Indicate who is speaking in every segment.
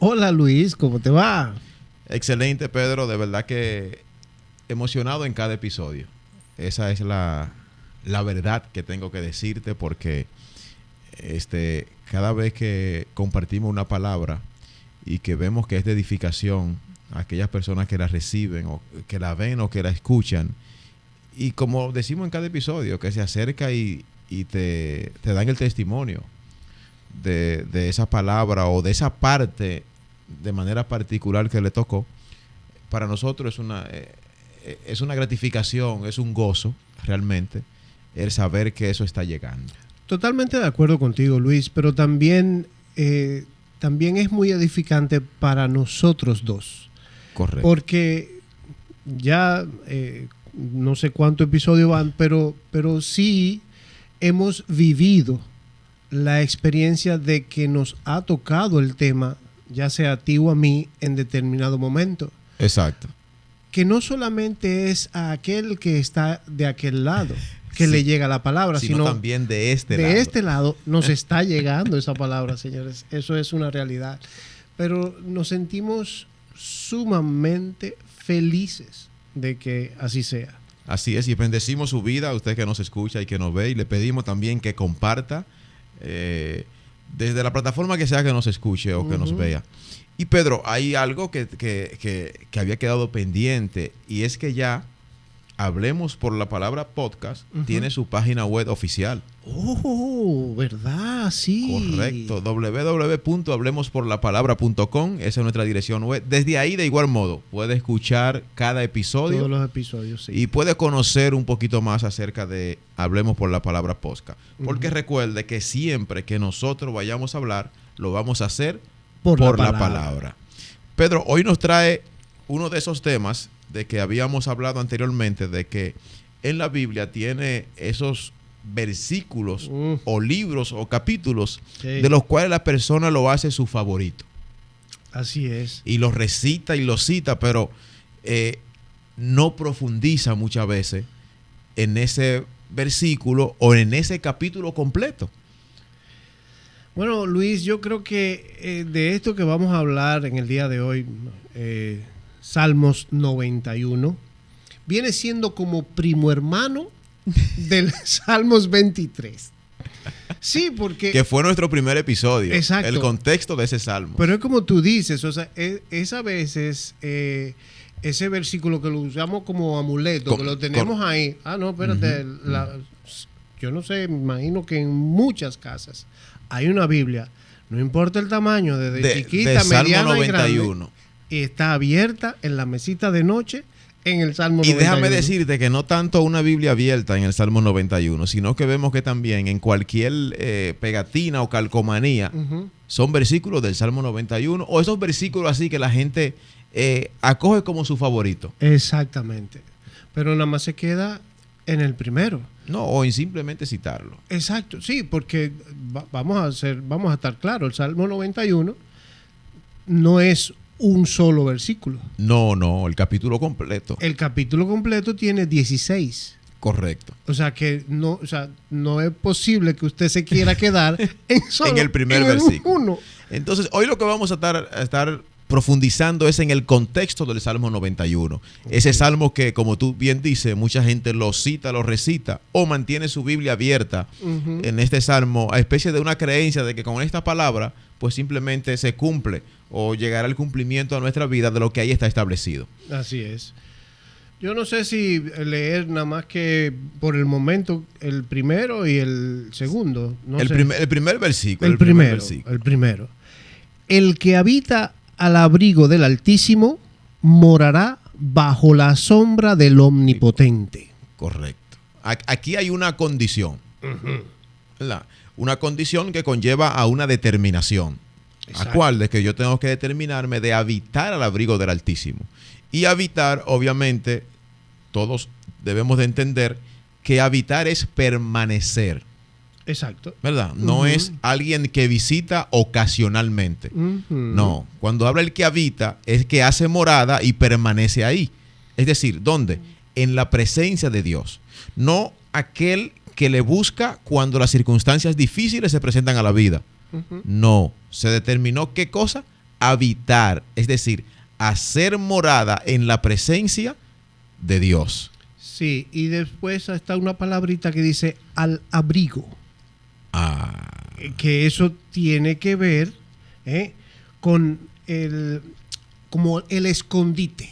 Speaker 1: Hola Luis, ¿cómo te va?
Speaker 2: Excelente, Pedro. De verdad que emocionado en cada episodio. Esa es la verdad que tengo que decirte porque cada vez que compartimos una palabra y que vemos que es de edificación a aquellas personas que la reciben o que la ven o que la escuchan, y como decimos en cada episodio, que se acerca y te dan el testimonio de esa palabra o de esa parte de manera particular que le tocó, para nosotros es una gratificación, es un gozo realmente el saber que eso está llegando.
Speaker 1: Totalmente de acuerdo contigo, Luis, pero también es muy edificante para nosotros dos.
Speaker 2: Correcto.
Speaker 1: Porque ya no sé cuántos episodios van, pero sí hemos vivido la experiencia de que nos ha tocado el tema, ya sea a ti o a mí, en determinado momento.
Speaker 2: Exacto.
Speaker 1: Que no solamente es a aquel que está de aquel lado que le llega la palabra, sino
Speaker 2: también de este lado.
Speaker 1: De este lado nos está llegando esa palabra, señores. Eso es una realidad. Pero nos sentimos sumamente felices de que así sea.
Speaker 2: Así es, y bendecimos su vida a usted que nos escucha y que nos ve, y le pedimos también que comparta desde la plataforma que sea que nos escuche o que nos vea. Y Pedro, hay algo que había quedado pendiente, y es que ya Hablemos por la Palabra Podcast tiene su página web oficial.
Speaker 1: Oh, ¿verdad? Sí.
Speaker 2: Correcto, www.hablemosporlapalabra.com, esa es nuestra dirección web. Desde ahí, de igual modo, puede escuchar cada episodio.
Speaker 1: Todos los episodios, sí.
Speaker 2: Y puede conocer un poquito más acerca de Hablemos por la Palabra Podcast. Porque recuerde que siempre que nosotros vayamos a hablar, lo vamos a hacer por la palabra. Pedro, hoy nos trae uno de esos temas de que habíamos hablado anteriormente, de que en la Biblia tiene esos versículos o libros o capítulos de los cuales la persona lo hace su favorito.
Speaker 1: Así es.
Speaker 2: Y lo recita y lo cita, pero no profundiza muchas veces en ese versículo o en ese capítulo completo.
Speaker 1: Bueno, Luis, yo creo que de esto que vamos a hablar en el día de hoy, Salmos 91, viene siendo como primo hermano del Salmos 23. Sí, porque...
Speaker 2: Que fue nuestro primer episodio.
Speaker 1: Exacto.
Speaker 2: El contexto de ese salmo.
Speaker 1: Pero es como tú dices, o sea, es a veces ese versículo que lo usamos como amuleto, que lo tenemos ahí. Ah, no, espérate. Yo no sé, me imagino que en muchas casas hay una Biblia, no importa el tamaño, desde chiquita, mediana y grande, y está abierta en la mesita de noche en el Salmo 91.
Speaker 2: Y déjame decirte que no tanto una Biblia abierta en el Salmo 91, sino que vemos que también en cualquier pegatina o calcomanía son versículos del Salmo 91, o esos versículos así que la gente acoge como su favorito.
Speaker 1: Exactamente. Pero nada más se queda en el primero.
Speaker 2: No, o en simplemente citarlo.
Speaker 1: Exacto, sí, porque vamos a estar claros, el Salmo 91 no es un solo versículo.
Speaker 2: No, el capítulo completo.
Speaker 1: El capítulo completo tiene 16.
Speaker 2: Correcto.
Speaker 1: O sea que no es posible que usted se quiera quedar
Speaker 2: en el primer versículo. Entonces, hoy lo que vamos a estar profundizando es en el contexto del Salmo 91. Ese salmo que, como tú bien dices, mucha gente lo cita, lo recita o mantiene su Biblia abierta en este salmo, a especie de una creencia de que con esta palabra pues simplemente se cumple o llegará el cumplimiento a nuestra vida de lo que ahí está establecido.
Speaker 1: Así es. Yo no sé si leer nada más que por el momento el primero y el segundo. El
Speaker 2: primer versículo.
Speaker 1: El primero. El que habita al abrigo del Altísimo morará bajo la sombra del Omnipotente.
Speaker 2: Correcto. Aquí hay una condición. ¿Verdad? Una condición que conlleva a una determinación. Exacto. ¿A cuál? De que yo tengo que determinarme de habitar al abrigo del Altísimo. Y habitar, obviamente, todos debemos de entender que habitar es permanecer.
Speaker 1: Exacto.
Speaker 2: ¿Verdad? No es alguien que visita ocasionalmente. No. Cuando habla el que habita, es que hace morada y permanece ahí. Es decir, ¿dónde? En la presencia de Dios. No aquel que le busca cuando las circunstancias difíciles se presentan a la vida. No. Se determinó ¿qué cosa? habitar, es decir, hacer morada en la presencia de Dios.
Speaker 1: Sí, y después está una palabrita que dice al abrigo. Que eso tiene que ver con como el escondite.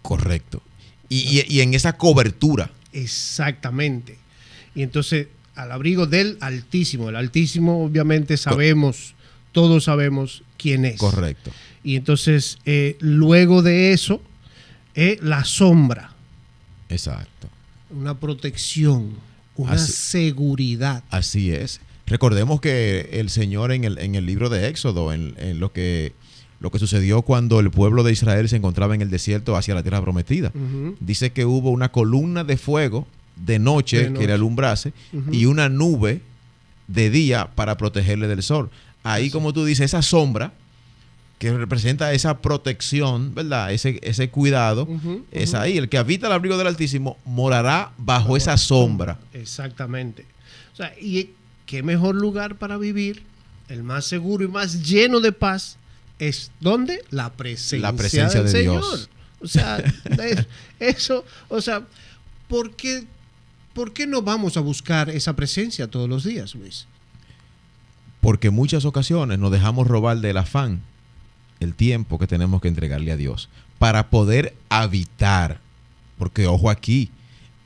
Speaker 2: Correcto. Y en esa cobertura.
Speaker 1: Exactamente. Y entonces, al abrigo del Altísimo. El Altísimo, obviamente, todos sabemos quién es.
Speaker 2: Correcto.
Speaker 1: Y entonces, luego de eso, la sombra.
Speaker 2: Exacto.
Speaker 1: Una protección, una seguridad.
Speaker 2: Así es. Recordemos que el Señor en el libro de Éxodo, en lo que sucedió cuando el pueblo de Israel se encontraba en el desierto hacia la tierra prometida, dice que hubo una columna de fuego de noche que le alumbrase y una nube de día para protegerle del sol. Ahí, como tú dices, esa sombra que representa esa protección, ¿verdad? Ese cuidado, es ahí. El que habita el abrigo del Altísimo morará bajo esa sombra.
Speaker 1: Exactamente. O sea, y qué mejor lugar para vivir, el más seguro y más lleno de paz, es ¿dónde? La presencia del Señor. Dios. O sea, eso, o sea, ¿por qué no vamos a buscar esa presencia todos los días, Luis?
Speaker 2: Porque en muchas ocasiones nos dejamos robar del afán el tiempo que tenemos que entregarle a Dios para poder habitar. Porque, ojo aquí,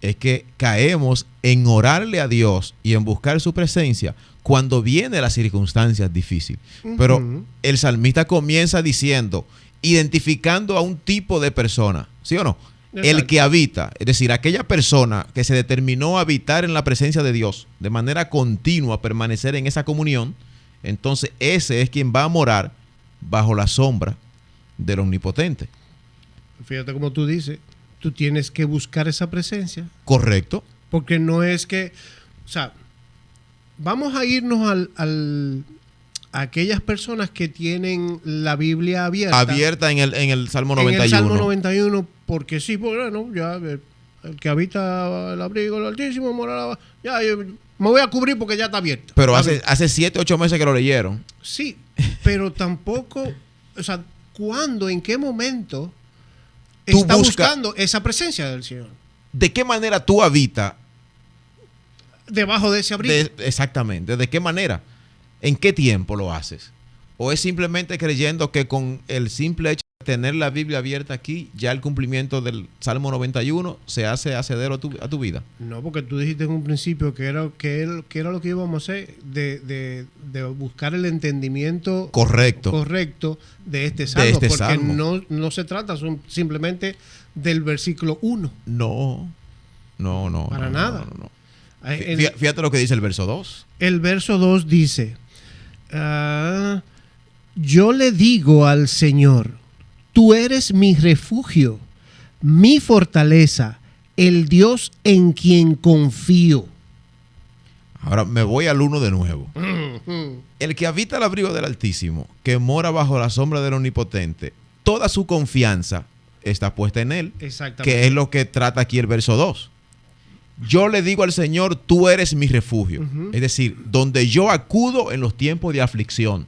Speaker 2: es que caemos en orarle a Dios y en buscar su presencia cuando vienen las circunstancias difíciles. Pero el salmista comienza diciendo, identificando a un tipo de persona, ¿sí o no? Exacto. El que habita, es decir, aquella persona que se determinó a habitar en la presencia de Dios de manera continua, permanecer en esa comunión, entonces ese es quien va a morar bajo la sombra del Omnipotente.
Speaker 1: Fíjate como tú dices, tú tienes que buscar esa presencia.
Speaker 2: Correcto.
Speaker 1: Porque no es que, o sea, vamos a irnos a aquellas personas que tienen la Biblia abierta.
Speaker 2: Abierta en el Salmo 91.
Speaker 1: En el Salmo 91, porque sí, bueno, ya el que habita el abrigo del Altísimo morará. Ya, yo me voy a cubrir porque ya está abierto.
Speaker 2: Pero hace 7, 8 meses que lo leyeron.
Speaker 1: Sí, pero tampoco, o sea, ¿cuándo, en qué momento está buscando esa presencia del Señor?
Speaker 2: ¿De qué manera tú habitas?
Speaker 1: Debajo de ese abrigo.
Speaker 2: Exactamente. ¿De qué manera? ¿En qué tiempo lo haces? ¿O es simplemente creyendo que con el simple hecho de tener la Biblia abierta aquí, ya el cumplimiento del Salmo 91 se hace hacedero a tu vida?
Speaker 1: No, porque tú dijiste en un principio que era lo que íbamos a hacer, de buscar el entendimiento correcto de este Salmo. Porque no se trata simplemente del versículo 1.
Speaker 2: No.
Speaker 1: Para nada.
Speaker 2: No. Fíjate lo que dice el verso 2.
Speaker 1: El verso 2 dice, yo le digo al Señor, tú eres mi refugio, mi fortaleza, el Dios en quien confío.
Speaker 2: Ahora me voy al 1 de nuevo. El que habita el abrigo del Altísimo, que mora bajo la sombra del Omnipotente, toda su confianza está puesta en Él. Exactamente. Que es lo que trata aquí el verso 2. Yo le digo al Señor, tú eres mi refugio. Es decir, donde yo acudo en los tiempos de aflicción.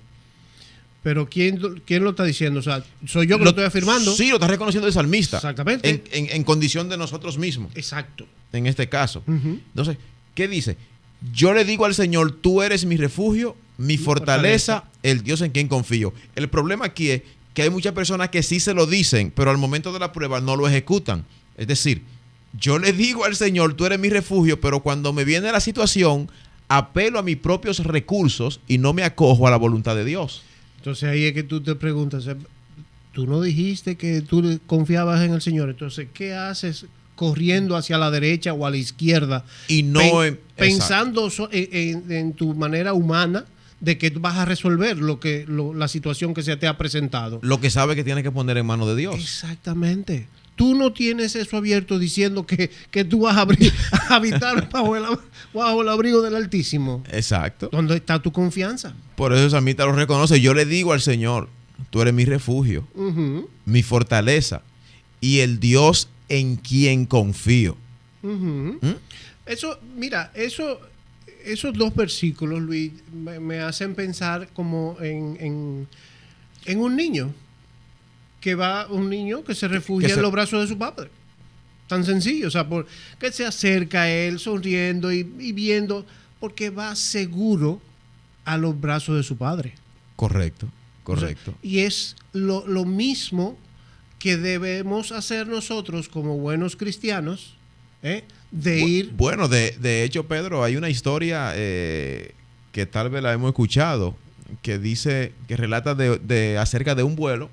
Speaker 1: Pero ¿quién lo está diciendo? O sea, ¿soy yo que lo estoy afirmando?
Speaker 2: Sí, lo está reconociendo el salmista.
Speaker 1: Exactamente.
Speaker 2: En condición de nosotros mismos.
Speaker 1: Exacto.
Speaker 2: En este caso. Entonces, ¿qué dice? Yo le digo al Señor, tú eres mi refugio, mi fortaleza, el Dios en quien confío. El problema aquí es que hay muchas personas que sí se lo dicen, pero al momento de la prueba no lo ejecutan. Es decir, yo le digo al Señor, tú eres mi refugio, pero cuando me viene la situación, apelo a mis propios recursos y no me acojo a la voluntad de Dios.
Speaker 1: Entonces ahí es que tú te preguntas, tú no dijiste que tú confiabas en el Señor, entonces ¿qué haces corriendo hacia la derecha o a la izquierda?
Speaker 2: Y no
Speaker 1: pensando en tu manera humana de que vas a resolver la situación que se te ha presentado.
Speaker 2: Lo que sabe que tiene que poner en manos de Dios.
Speaker 1: Exactamente. Tú no tienes eso abierto diciendo que tú vas a habitar bajo el abrigo del Altísimo.
Speaker 2: Exacto.
Speaker 1: ¿Dónde está tu confianza?
Speaker 2: Por eso el salmista lo reconoce. Yo le digo al Señor, tú eres mi refugio, mi fortaleza y el Dios en quien confío.
Speaker 1: Eso, mira, esos dos versículos, Luis, me hacen pensar como en en un niño un niño que se refugia en los brazos de su padre. Tan sencillo, o sea, que se acerca a él sonriendo y viendo, porque va seguro a los brazos de su padre.
Speaker 2: Correcto.
Speaker 1: O sea, y es lo mismo que debemos hacer nosotros como buenos cristianos, de ir...
Speaker 2: Bueno, de hecho, Pedro, hay una historia que tal vez la hemos escuchado, que dice, que relata acerca de un vuelo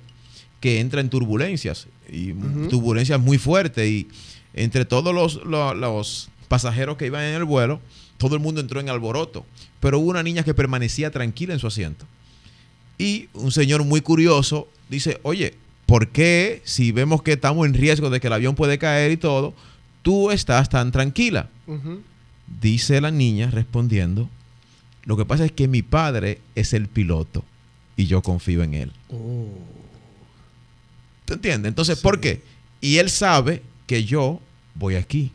Speaker 2: que entra en turbulencias, y turbulencias muy fuertes, y entre todos los pasajeros que iban en el vuelo, todo el mundo entró en alboroto, pero hubo una niña que permanecía tranquila en su asiento. Y un señor muy curioso dice, oye, ¿por qué, si vemos que estamos en riesgo de que el avión puede caer y todo, tú estás tan tranquila? Dice la niña respondiendo, lo que pasa es que mi padre es el piloto y yo confío en él. ¿Te entiendes? Entonces, sí. ¿Por qué? Y él sabe que yo voy aquí.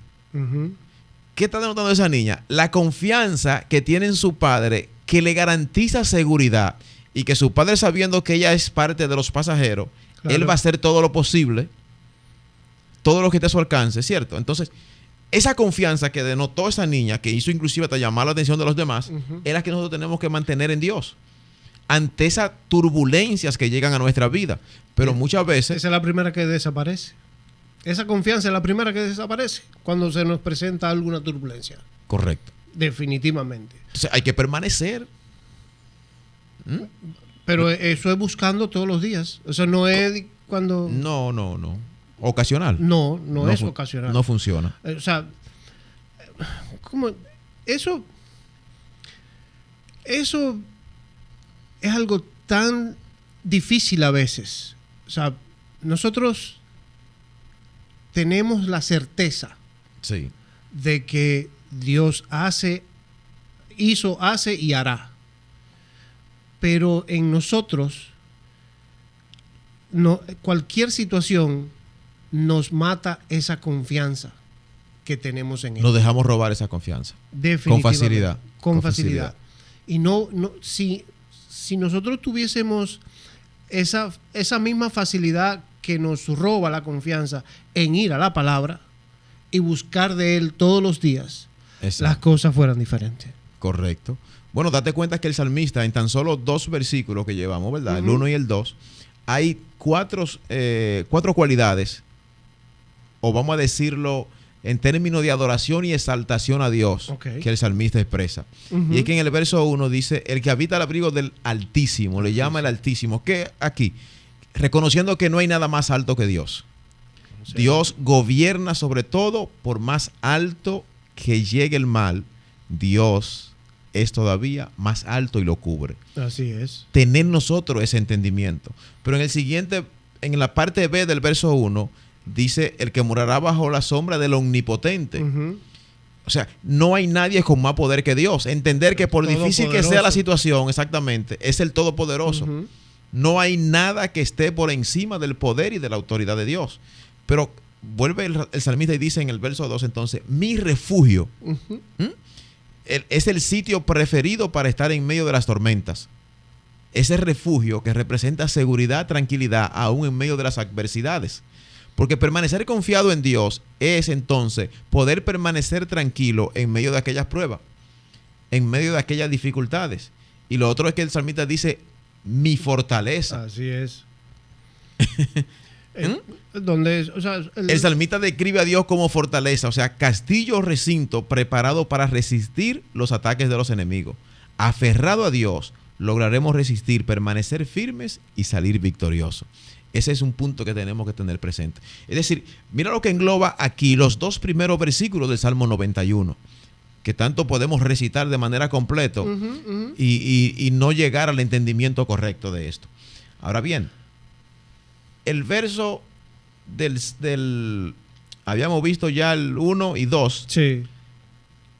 Speaker 2: ¿Qué está denotando esa niña? La confianza que tiene en su padre, que le garantiza seguridad, y que su padre, sabiendo que ella es parte de los pasajeros, claro, él va a hacer todo lo posible, todo lo que esté a su alcance, ¿cierto? Entonces, esa confianza que denotó esa niña, que hizo inclusive hasta llamar la atención de los demás, es la que nosotros tenemos que mantener en Dios ante esas turbulencias que llegan a nuestra vida. Pero muchas veces...
Speaker 1: Esa es la primera que desaparece. Esa confianza es la primera que desaparece cuando se nos presenta alguna turbulencia.
Speaker 2: Correcto.
Speaker 1: Definitivamente.
Speaker 2: Entonces hay que permanecer.
Speaker 1: Pero eso es buscando todos los días. O sea, no es cuando...
Speaker 2: No. Ocasional.
Speaker 1: No es ocasional.
Speaker 2: No funciona.
Speaker 1: O sea, ¿cómo? Eso es algo tan difícil a veces. O sea, nosotros tenemos la certeza,
Speaker 2: sí,
Speaker 1: de que Dios hace y hará. Pero en nosotros, cualquier situación nos mata esa confianza que tenemos en Él.
Speaker 2: Nos dejamos robar esa confianza.
Speaker 1: Definitivamente.
Speaker 2: Con facilidad.
Speaker 1: Con facilidad. Y si nosotros tuviésemos esa misma facilidad que nos roba la confianza en ir a la palabra y buscar de Él todos los días, exacto, las cosas fueran diferentes.
Speaker 2: Correcto. Bueno, date cuenta que el salmista, en tan solo 2 versículos que llevamos, ¿verdad? El 1 y el 2, hay 4 cualidades, o vamos a decirlo en términos de adoración y exaltación a Dios, okay, que el salmista expresa. Y es que en el verso 1 dice, el que habita al abrigo del Altísimo, le llama el Altísimo. ¿Qué aquí? Reconociendo que no hay nada más alto que Dios. Sí. Dios gobierna sobre todo, por más alto que llegue el mal, Dios es todavía más alto y lo cubre.
Speaker 1: Así es.
Speaker 2: Tener nosotros ese entendimiento. Pero en la parte B del verso 1, dice, el que morará bajo la sombra del Omnipotente. O sea, no hay nadie con más poder que Dios. Entender que por difícil que sea la situación, exactamente, es el Todopoderoso. No hay nada que esté por encima del poder y de la autoridad de Dios. Pero vuelve el salmista y dice en el verso 2, entonces, mi refugio es el sitio preferido para estar en medio de las tormentas. Ese refugio que representa seguridad, tranquilidad, aún en medio de las adversidades. Porque permanecer confiado en Dios es entonces poder permanecer tranquilo en medio de aquellas pruebas, en medio de aquellas dificultades. Y lo otro es que el salmista dice, mi fortaleza.
Speaker 1: Así es.
Speaker 2: El salmista describe a Dios como fortaleza, o sea, castillo o recinto preparado para resistir los ataques de los enemigos. Aferrado a Dios, lograremos resistir, permanecer firmes y salir victoriosos. Ese es un punto que tenemos que tener presente. Es decir, mira lo que engloba aquí los 2 primeros versículos del Salmo 91, que tanto podemos recitar de manera completa y no llegar al entendimiento correcto de esto. Ahora bien, el verso habíamos visto ya el 1 y 2.
Speaker 1: Sí.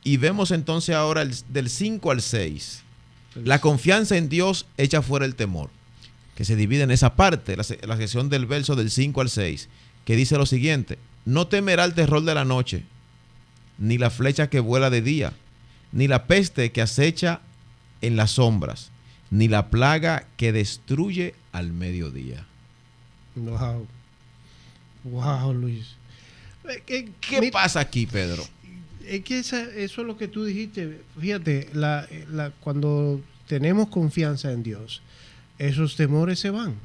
Speaker 2: Y vemos entonces ahora del 5 al 6. La confianza en Dios echa fuera el temor, que se divide en esa parte, la sección del verso del 5 al 6, que dice lo siguiente: no temerá el terror de la noche, ni la flecha que vuela de día, ni la peste que acecha en las sombras, ni la plaga que destruye al mediodía.
Speaker 1: Wow. Wow, Luis.
Speaker 2: ¿Qué pasa aquí, Pedro?
Speaker 1: Es que eso es lo que tú dijiste. Fíjate, cuando tenemos confianza en Dios, esos temores se van.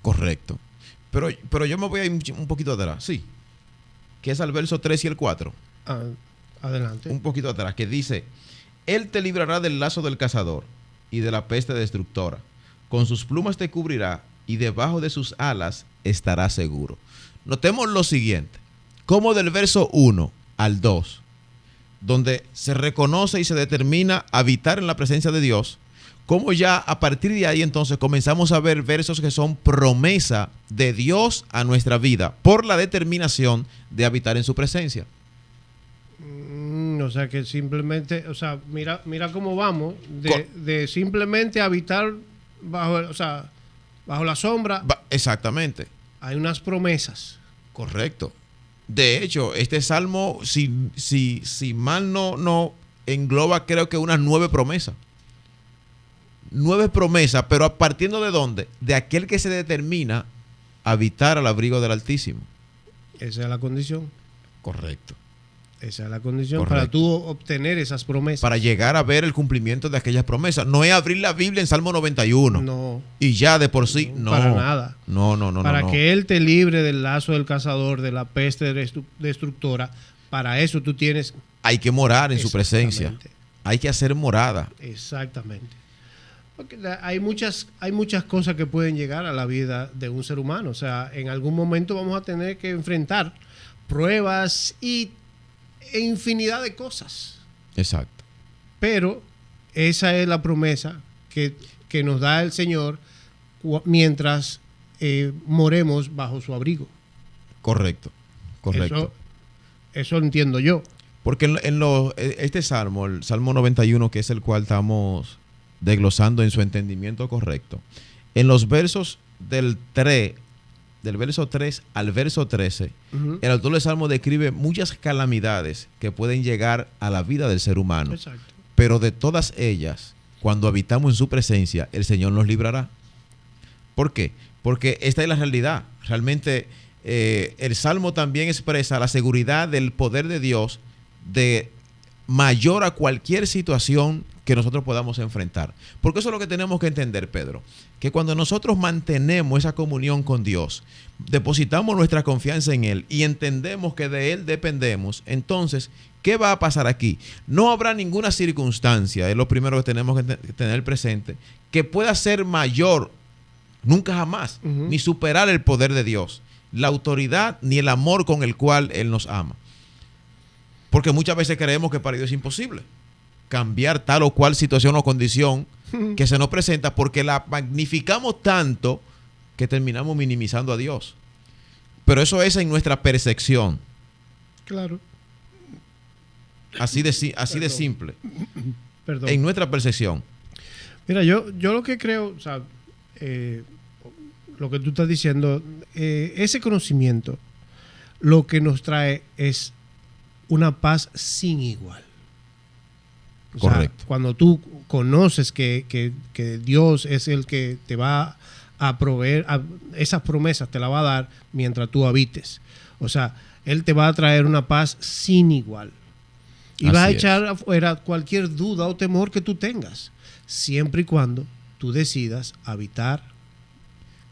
Speaker 2: Correcto. Pero yo me voy a ir un poquito atrás, sí. Que es al verso 3 y el 4.
Speaker 1: Adelante.
Speaker 2: Un poquito atrás, que dice: Él te librará del lazo del cazador y de la peste destructora. Con sus plumas te cubrirá y debajo de sus alas estarás seguro. Notemos lo siguiente. Como del verso 1 al 2, donde se reconoce y se determina habitar en la presencia de Dios, como ya a partir de ahí entonces comenzamos a ver versos que son promesa de Dios a nuestra vida por la determinación de habitar en su presencia.
Speaker 1: O sea que simplemente, o sea, mira cómo vamos de simplemente habitar bajo la sombra.
Speaker 2: Exactamente.
Speaker 1: Hay unas promesas.
Speaker 2: Correcto. De hecho, este salmo, si mal no engloba, creo que unas 9 promesas. 9 promesas, pero partiendo de dónde? De aquel que se determina habitar al abrigo del Altísimo.
Speaker 1: Esa es la condición.
Speaker 2: Correcto.
Speaker 1: Esa es la condición.
Speaker 2: Correcto.
Speaker 1: Para tú obtener esas promesas.
Speaker 2: Para llegar a ver el cumplimiento de aquellas promesas. No es abrir la Biblia en Salmo 91.
Speaker 1: No.
Speaker 2: Y ya de por sí, no.
Speaker 1: Para nada.
Speaker 2: No.
Speaker 1: Para que Él te libre del lazo del cazador, de la peste destructora, para eso tú tienes...
Speaker 2: Hay que morar en su presencia. Hay que hacer morada.
Speaker 1: Exactamente. Porque hay muchas cosas que pueden llegar a la vida de un ser humano. O sea, en algún momento vamos a tener que enfrentar pruebas e infinidad de cosas.
Speaker 2: Exacto.
Speaker 1: Pero esa es la promesa que nos da el Señor mientras moremos bajo su abrigo.
Speaker 2: Correcto.
Speaker 1: Eso lo entiendo yo.
Speaker 2: Porque este salmo, el Salmo 91, que es el cual estamos desglosando en su entendimiento correcto, en los versos del verso 3 al verso 13, el autor del Salmo describe muchas calamidades que pueden llegar a la vida del ser humano.
Speaker 1: Exacto.
Speaker 2: Pero de todas ellas, cuando habitamos en su presencia, el Señor nos librará. ¿Por qué? Porque esta es la realidad. Realmente el Salmo también expresa la seguridad del poder de Dios de mayor a cualquier situación que nosotros podamos enfrentar. Porque eso es lo que tenemos que entender, Pedro, que cuando nosotros mantenemos esa comunión con Dios, depositamos nuestra confianza en Él y entendemos que de Él dependemos, entonces, ¿qué va a pasar aquí? No habrá ninguna circunstancia, es lo primero que tenemos que tener presente, que pueda ser mayor, nunca jamás, ni superar el poder de Dios, la autoridad ni el amor con el cual Él nos ama. Porque muchas veces creemos que para Dios es imposible cambiar tal o cual situación o condición que se nos presenta, porque la magnificamos tanto que terminamos minimizando a Dios. Pero eso es en nuestra percepción.
Speaker 1: Claro.
Speaker 2: Así de simple.
Speaker 1: Perdón.
Speaker 2: En nuestra percepción.
Speaker 1: Mira, yo lo que creo, o sea, lo que tú estás diciendo, ese conocimiento lo que nos trae es una paz sin igual. O
Speaker 2: correcto.
Speaker 1: sea, cuando tú conoces que Dios es el que te va a proveer esas promesas, te las va a dar mientras tú habites. O sea, Él te va a traer una paz sin igual. Y vas a echar afuera cualquier duda o temor que tú tengas, siempre y cuando tú decidas habitar.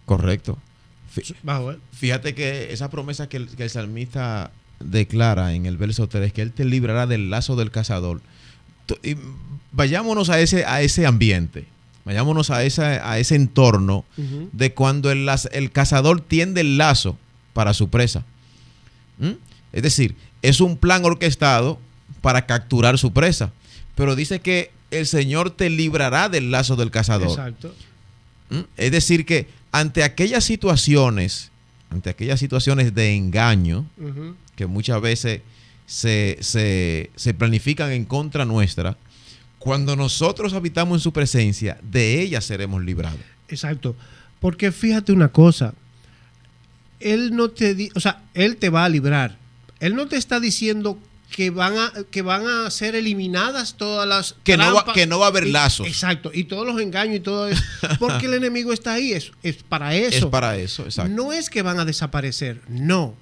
Speaker 2: Correcto.
Speaker 1: Bajo Él.
Speaker 2: Fíjate que esa promesa que el salmista declara en el verso 3, que Él te librará del lazo del cazador. Y vayámonos a ese ambiente, vayámonos a ese entorno de cuando el cazador tiende el lazo para su presa. Es decir, es un plan orquestado para capturar su presa, pero dice que el Señor te librará del lazo del cazador.
Speaker 1: Exacto.
Speaker 2: Es decir, que ante aquellas situaciones de engaño, que muchas veces se planifican en contra nuestra, cuando nosotros habitamos en su presencia, de ellas seremos librados.
Speaker 1: Exacto. Porque fíjate una cosa, Él no te Él te va a librar. Él no te está diciendo que van a ser eliminadas todas las
Speaker 2: que
Speaker 1: trampas,
Speaker 2: no va a haber lazos.
Speaker 1: Exacto, y todos los engaños y todo eso, porque el enemigo está ahí, es para eso.
Speaker 2: Es para eso, exacto.
Speaker 1: No es que van a desaparecer, no,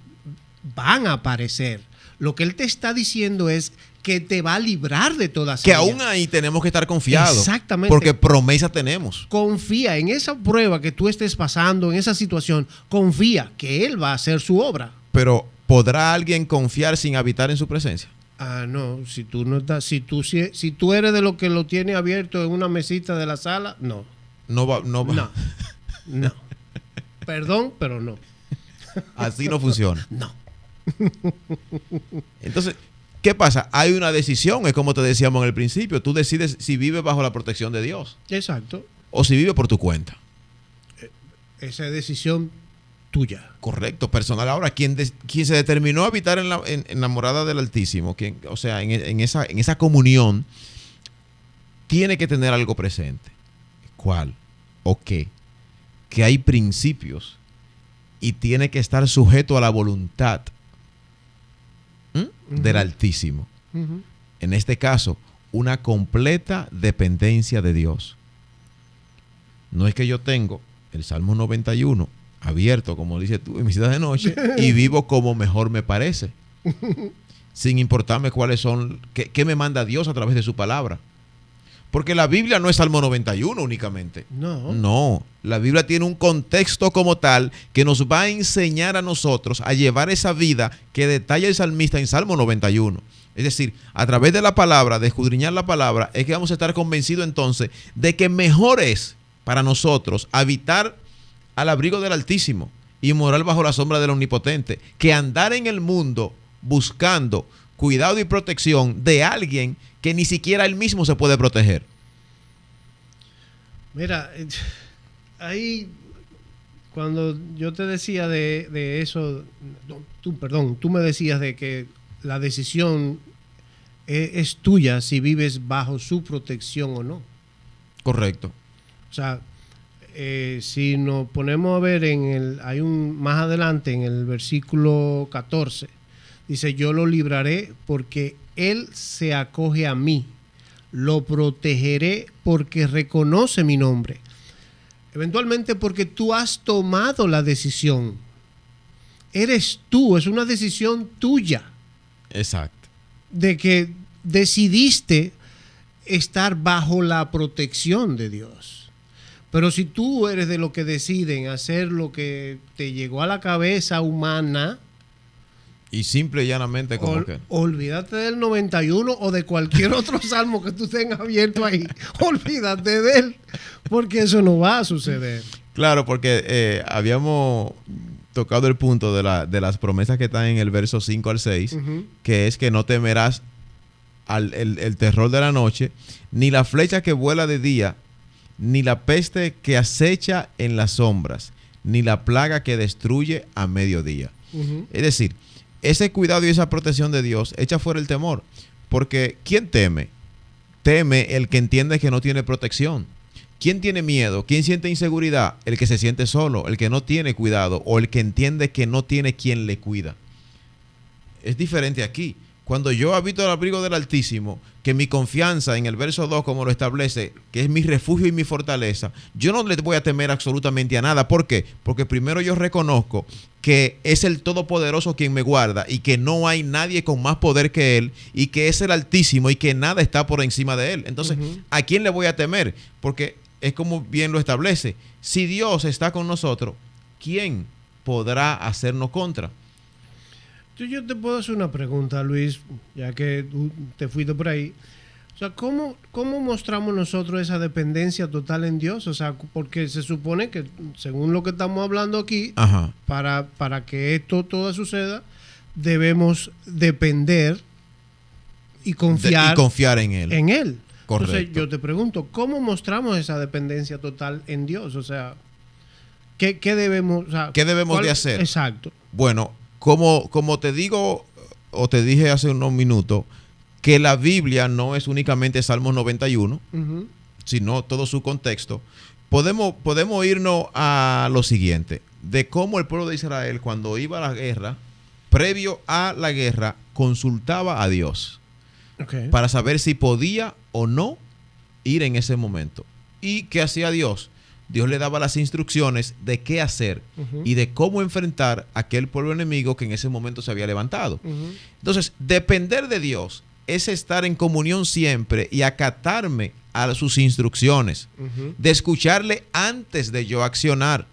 Speaker 1: van a aparecer. Lo que él te está diciendo es que te va a librar de todas
Speaker 2: que
Speaker 1: ellas.
Speaker 2: aún ahí tenemos que estar confiados.
Speaker 1: Exactamente.
Speaker 2: Porque promesa tenemos.
Speaker 1: Confía en esa prueba que tú estés pasando, en esa situación, confía que él va a hacer su obra.
Speaker 2: Pero ¿podrá alguien confiar sin habitar en su presencia?
Speaker 1: Ah, no, si tú no estás, si tú eres de los que lo tiene abierto en una mesita de la sala, no.
Speaker 2: No va.
Speaker 1: No. Perdón, pero no.
Speaker 2: Así no funciona.
Speaker 1: No.
Speaker 2: Entonces, ¿qué pasa? Hay una decisión, es como te decíamos en el principio. Tú decides si vives bajo la protección de Dios.
Speaker 1: Exacto.
Speaker 2: O si vives por tu cuenta.
Speaker 1: Esa es decisión tuya.
Speaker 2: Correcto, personal. Ahora, quien se determinó a habitar en la morada del Altísimo, o sea, en esa comunión, tiene que tener algo presente. ¿Cuál? ¿O qué? Que hay principios y tiene que estar sujeto a la voluntad del Altísimo. En este caso, una completa dependencia de Dios. No es que yo tengo el Salmo 91 abierto, como dices tú, en mi cita de noche, y vivo como mejor me parece, sin importarme cuáles son, qué me manda Dios a través de su palabra. Porque la Biblia no es Salmo 91 únicamente. No, la Biblia tiene un contexto como tal que nos va a enseñar a nosotros a llevar esa vida que detalla el salmista en Salmo 91. Es decir, a través de la palabra, de escudriñar la palabra, es que vamos a estar convencidos entonces de que mejor es para nosotros habitar al abrigo del Altísimo y morar bajo la sombra del Omnipotente, que andar en el mundo buscando cuidado y protección de alguien que ni siquiera él mismo se puede proteger.
Speaker 1: Mira, ahí cuando yo te decía de eso, tú me decías de que la decisión es tuya si vives bajo su protección o no.
Speaker 2: Correcto.
Speaker 1: O sea, si nos ponemos a ver más adelante en el versículo 14, dice, yo lo libraré porque él se acoge a mí, lo protegeré porque reconoce mi nombre. Eventualmente porque tú has tomado la decisión. Eres tú, es una decisión tuya.
Speaker 2: Exacto.
Speaker 1: De que decidiste estar bajo la protección de Dios. Pero si tú eres de los que deciden hacer lo que te llegó a la cabeza humana,
Speaker 2: y simple y llanamente como que
Speaker 1: olvídate del 91 o de cualquier otro salmo que tú tengas abierto ahí. Olvídate de él, porque eso no va a suceder.
Speaker 2: Claro, porque habíamos tocado el punto de las promesas que están en el verso 5 al 6, que es que no temerás el terror de la noche, ni la flecha que vuela de día, ni la peste que acecha en las sombras, ni la plaga que destruye a mediodía. Es decir, ese cuidado y esa protección de Dios echa fuera el temor. Porque ¿quién teme? Teme el que entiende que no tiene protección. ¿Quién tiene miedo? ¿Quién siente inseguridad? El que se siente solo, el que no tiene cuidado o el que entiende que no tiene quien le cuida. Es diferente aquí. Cuando yo habito al abrigo del Altísimo, que mi confianza en el verso 2, como lo establece, que es mi refugio y mi fortaleza, yo no le voy a temer absolutamente a nada. ¿Por qué? Porque primero yo reconozco que es el Todopoderoso quien me guarda y que no hay nadie con más poder que Él y que es el Altísimo y que nada está por encima de Él. Entonces, ¿a quién le voy a temer? Porque es como bien lo establece. Si Dios está con nosotros, ¿quién podrá hacernos contra?
Speaker 1: Yo te puedo hacer una pregunta, Luis, ya que tú te fuiste por ahí. O sea, ¿cómo mostramos nosotros esa dependencia total en Dios? O sea, porque se supone que, según lo que estamos hablando aquí, para que esto todo suceda, debemos depender y confiar
Speaker 2: en Él.
Speaker 1: Correcto. Entonces, yo te pregunto, ¿cómo mostramos esa dependencia total en Dios? O sea, ¿qué debemos,
Speaker 2: ¿qué debemos de hacer?
Speaker 1: Exacto.
Speaker 2: Bueno, como te digo o te dije hace unos minutos, que la Biblia no es únicamente Salmos 91, sino todo su contexto. Podemos irnos a lo siguiente, de cómo el pueblo de Israel, cuando iba a la guerra, previo a la guerra, consultaba a Dios
Speaker 1: Okay.
Speaker 2: para saber si podía o no ir en ese momento. ¿Y qué hacía Dios? Dios le daba las instrucciones de qué hacer y de cómo enfrentar a aquel pueblo enemigo que en ese momento se había levantado. Entonces, depender de Dios es estar en comunión siempre y acatarme a sus instrucciones, de escucharle antes de yo accionar,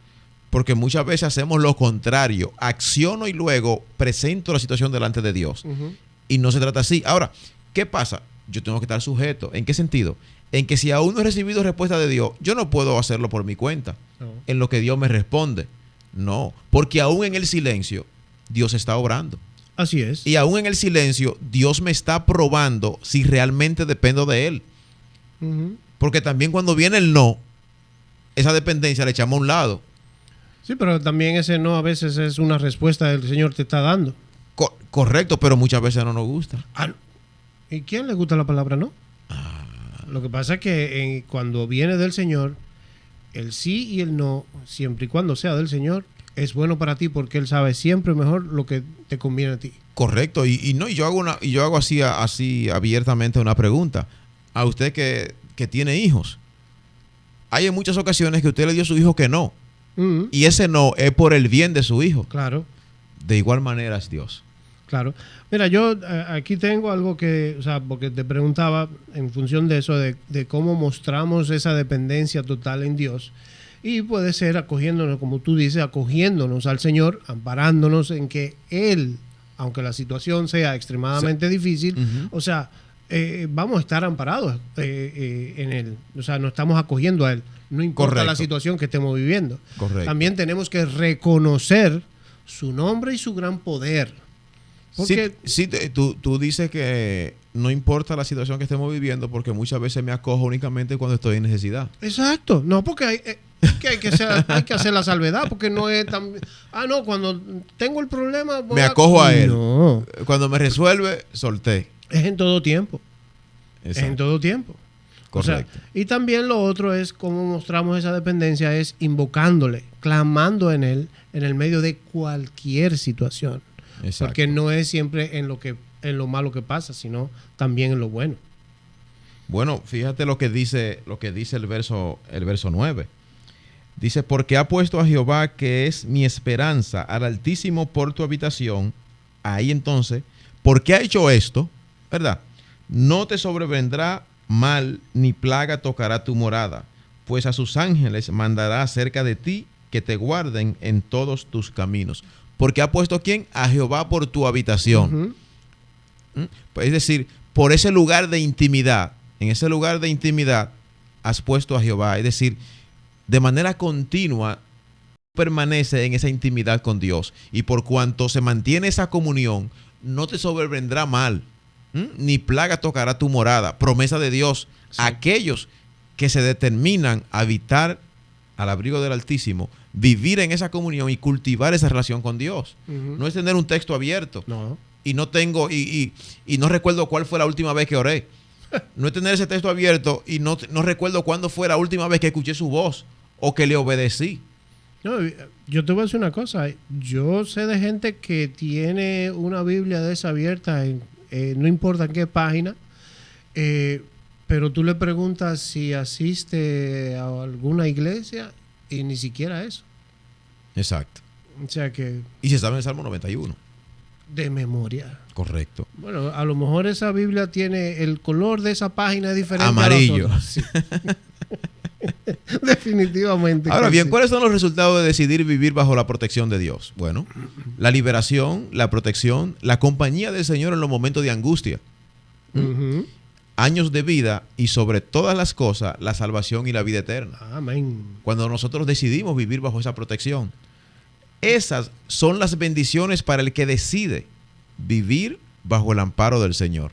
Speaker 2: porque muchas veces hacemos lo contrario, acciono y luego presento la situación delante de Dios. Y no se trata así. Ahora, ¿qué pasa? Yo tengo que estar sujeto. ¿En qué sentido? En que si aún no he recibido respuesta de Dios, yo no puedo hacerlo por mi cuenta, en lo que Dios me responde. No, porque aún en el silencio, Dios está obrando.
Speaker 1: Así es.
Speaker 2: Y aún en el silencio, Dios me está probando si realmente dependo de Él. Porque también cuando viene el no, esa dependencia la echamos a un lado.
Speaker 1: Sí, pero también ese no a veces es una respuesta que el Señor te está dando.
Speaker 2: Correcto, pero muchas veces no nos gusta.
Speaker 1: ¿Y quién le gusta la palabra no? Lo que pasa es que cuando viene del Señor, el sí y el no, siempre y cuando sea del Señor, es bueno para ti porque Él sabe siempre mejor lo que te conviene a ti.
Speaker 2: Correcto, y yo hago así abiertamente una pregunta. A usted que tiene hijos, hay en muchas ocasiones que usted le dio a su hijo que no, y ese no es por el bien de su hijo.
Speaker 1: Claro.
Speaker 2: De igual manera es Dios.
Speaker 1: Claro. Mira, yo aquí tengo algo que, o sea, porque te preguntaba en función de eso, de cómo mostramos esa dependencia total en Dios. Y puede ser acogiéndonos, como tú dices, acogiéndonos al Señor, amparándonos en que Él, aunque la situación sea extremadamente difícil, o sea, vamos a estar amparados en Él. O sea, nos estamos acogiendo a Él. No importa la situación que estemos viviendo.
Speaker 2: Correcto.
Speaker 1: También tenemos que reconocer su nombre y su gran poder. Porque
Speaker 2: sí, tú dices que no importa la situación que estemos viviendo porque muchas veces me acojo únicamente cuando estoy en necesidad.
Speaker 1: Exacto. No, porque hay que hacer la salvedad porque no es tan... no, cuando tengo el problema...
Speaker 2: Me acojo a Él.
Speaker 1: No.
Speaker 2: Cuando me resuelve, solté.
Speaker 1: Es en todo tiempo.
Speaker 2: Exacto.
Speaker 1: Es en todo tiempo.
Speaker 2: Correcto.
Speaker 1: O sea, y también lo otro es cómo mostramos esa dependencia, es invocándole, clamando en Él en el medio de cualquier situación.
Speaker 2: Exacto.
Speaker 1: Porque no es siempre en lo malo que pasa, sino también en lo bueno.
Speaker 2: Bueno, fíjate lo que dice el verso 9. Dice, porque ha puesto a Jehová, que es mi esperanza, al Altísimo por tu habitación. Ahí entonces, porque ha hecho esto, ¿verdad? No te sobrevendrá mal, ni plaga tocará tu morada, pues a sus ángeles mandará cerca de ti, que te guarden en todos tus caminos. Porque ha puesto ¿quién? A Jehová por tu habitación. Pues es decir, por ese lugar de intimidad, en ese lugar de intimidad has puesto a Jehová. Es decir, de manera continua permanece en esa intimidad con Dios. Y por cuanto se mantiene esa comunión, no te sobrevendrá mal, ni plaga tocará tu morada. Promesa de Dios. Sí. Aquellos que se determinan a habitar al abrigo del Altísimo, vivir en esa comunión y cultivar esa relación con Dios. No es tener un texto abierto.
Speaker 1: No.
Speaker 2: Y no tengo, y no recuerdo cuál fue la última vez que oré. No es tener ese texto abierto y no recuerdo cuándo fue la última vez que escuché su voz o que le obedecí.
Speaker 1: No, yo te voy a decir una cosa. Yo sé de gente que tiene una Biblia de esa abierta, no importa en qué página, pero tú le preguntas si asiste a alguna iglesia y ni siquiera eso.
Speaker 2: Exacto.
Speaker 1: O sea que...
Speaker 2: Y se sabe en el Salmo 91.
Speaker 1: De memoria.
Speaker 2: Correcto.
Speaker 1: Bueno, a lo mejor esa Biblia tiene el color de esa página diferente.
Speaker 2: Amarillo.
Speaker 1: A las otras. Sí. Definitivamente.
Speaker 2: Ahora bien,
Speaker 1: sí.
Speaker 2: ¿Cuáles son los resultados de decidir vivir bajo la protección de Dios? Bueno, la liberación, la protección, la compañía del Señor en los momentos de angustia. Años de vida y sobre todas las cosas, la salvación y la vida eterna.
Speaker 1: Amén.
Speaker 2: Cuando nosotros decidimos vivir bajo esa protección. Esas son las bendiciones para el que decide vivir bajo el amparo del Señor.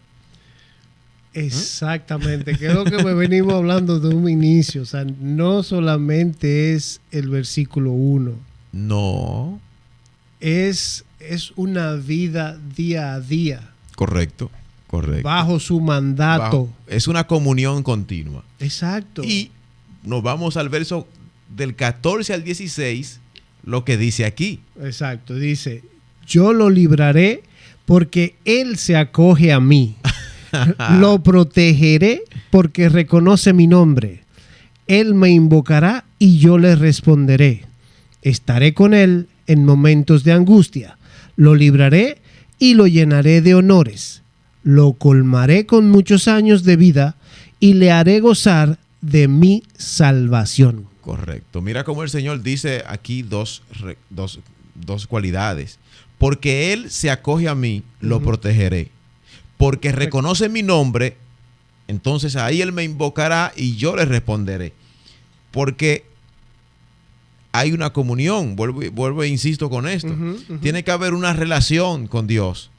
Speaker 1: Exactamente, que es lo que me venimos hablando de un inicio. O sea, no solamente es el versículo 1.
Speaker 2: No.
Speaker 1: Es una vida día a día.
Speaker 2: Correcto.
Speaker 1: Bajo su mandato.
Speaker 2: Es una comunión continua.
Speaker 1: Exacto.
Speaker 2: Y nos vamos al verso del 14 al 16, lo que dice aquí.
Speaker 1: Exacto, dice, yo lo libraré porque Él se acoge a mí. Lo protegeré porque reconoce mi nombre. Él me invocará y yo le responderé. Estaré con Él en momentos de angustia. Lo libraré y lo llenaré de honores. Lo colmaré con muchos años de vida y le haré gozar de mi salvación.
Speaker 2: Correcto. Mira cómo el Señor dice aquí dos cualidades. Porque Él se acoge a mí, lo protegeré. Porque reconoce mi nombre, entonces ahí Él me invocará y yo le responderé. Porque hay una comunión, vuelvo e insisto con esto. Tiene que haber una relación con Dios.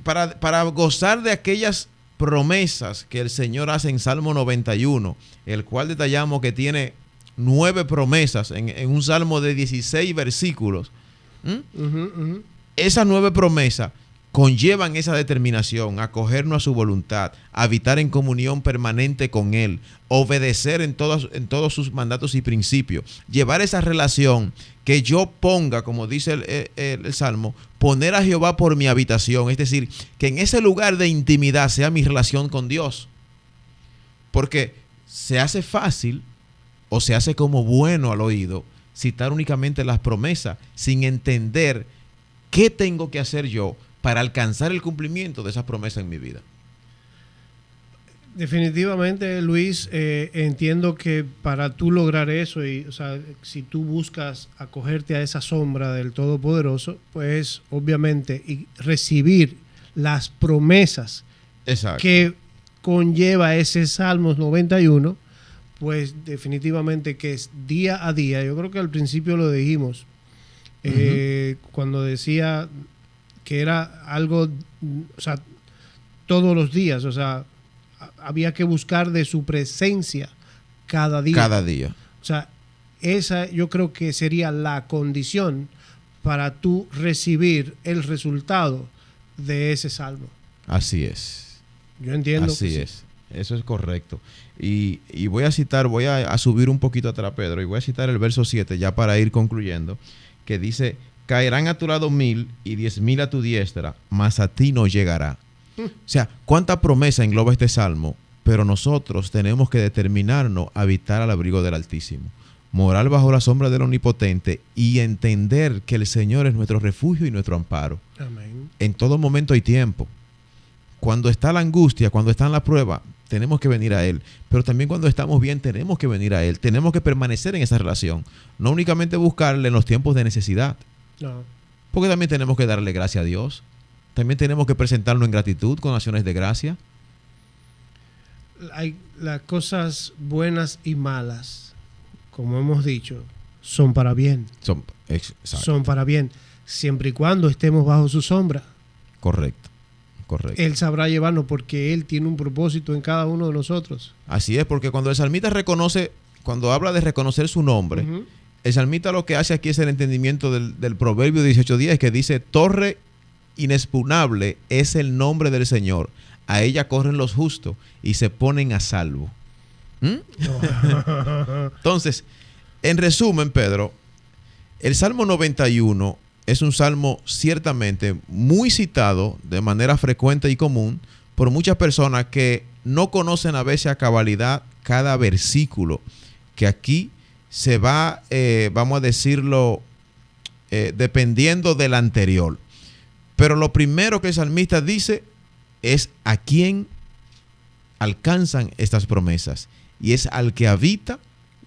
Speaker 2: Para gozar de aquellas promesas que el Señor hace en Salmo 91, el cual detallamos que tiene 9 promesas en un salmo de 16 versículos. Esas 9 promesas conllevan esa determinación, acogernos a su voluntad, habitar en comunión permanente con Él, obedecer en todos sus mandatos y principios, llevar esa relación que yo ponga, como dice el Salmo, poner a Jehová por mi habitación, es decir, que en ese lugar de intimidad sea mi relación con Dios. Porque se hace fácil o se hace como bueno al oído citar únicamente las promesas sin entender qué tengo que hacer yo para alcanzar el cumplimiento de esas promesas en mi vida.
Speaker 1: Definitivamente, Luis, entiendo que para tú lograr eso, o sea, si tú buscas acogerte a esa sombra del Todopoderoso, pues obviamente y recibir las promesas que conlleva ese Salmos 91, pues definitivamente que es día a día. Yo creo que al principio lo dijimos, cuando decía que era algo, o sea, todos los días, o sea, había que buscar de su presencia cada día.
Speaker 2: Cada día.
Speaker 1: O sea, esa yo creo que sería la condición para tú recibir el resultado de ese salmo.
Speaker 2: Así es.
Speaker 1: Yo entiendo.
Speaker 2: Así es. Sí. Eso es correcto. Y voy a citar, voy a subir un poquito atrás, Pedro, y voy a citar el verso 7 ya para ir concluyendo, que dice: caerán a tu lado 1000 y 10,000 a tu diestra, mas a ti no llegará. O sea, cuánta promesa engloba este salmo, pero nosotros tenemos que determinarnos a habitar al abrigo del Altísimo, morar bajo la sombra del Omnipotente y entender que el Señor es nuestro refugio y nuestro amparo.
Speaker 1: Amén.
Speaker 2: En todo momento y tiempo. Cuando está la angustia, cuando está en la prueba, tenemos que venir a Él. Pero también cuando estamos bien, tenemos que venir a Él. Tenemos que permanecer en esa relación. No únicamente buscarle en los tiempos de necesidad.
Speaker 1: No.
Speaker 2: Porque también tenemos que darle gracia a Dios. También tenemos que presentarnos en gratitud con acciones de gracia.
Speaker 1: Hay las cosas buenas y malas, como hemos dicho, son para bien. Son para bien, siempre y cuando estemos bajo su sombra.
Speaker 2: Correcto.
Speaker 1: Él sabrá llevarnos porque Él tiene un propósito en cada uno de nosotros.
Speaker 2: Así es, porque cuando el salmista reconoce, cuando habla de reconocer su nombre, el salmista lo que hace aquí es el entendimiento del Proverbio 18:10, que dice: torre inexpugnable es el nombre del Señor, a ella corren los justos y se ponen a salvo. Entonces, en resumen, Pedro, el Salmo 91 es un salmo ciertamente muy citado de manera frecuente y común por muchas personas que no conocen a veces a cabalidad cada versículo, que aquí se va, vamos a decirlo, dependiendo del anterior. Pero lo primero que el salmista dice es a quién alcanzan estas promesas, y es al que habita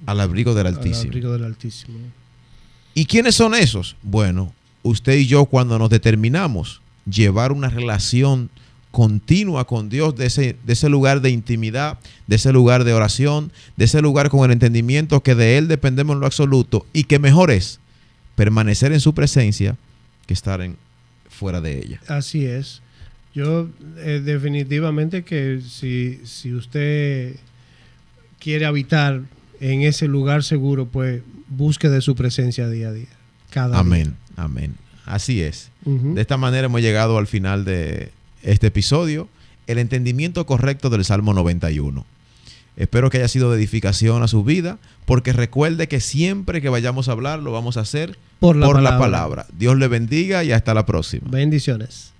Speaker 2: al abrigo del Altísimo.
Speaker 1: Al abrigo del Altísimo.
Speaker 2: ¿Y quiénes son esos? Bueno, usted y yo, cuando nos determinamos llevar una relación continua con Dios, de ese lugar de intimidad, de ese lugar de oración, de ese lugar con el entendimiento que de Él dependemos en lo absoluto, y que mejor es permanecer en su presencia que estar fuera de ella.
Speaker 1: Así es. Yo definitivamente que si usted quiere habitar en ese lugar seguro, pues busque de su presencia día a día. Cada día.
Speaker 2: Amén. Así es. De esta manera hemos llegado al final de este episodio, el entendimiento correcto del Salmo 91. Espero que haya sido de edificación a su vida, porque recuerde que siempre que vayamos a hablar lo vamos a hacer por la palabra. Dios le bendiga y hasta la próxima.
Speaker 1: Bendiciones.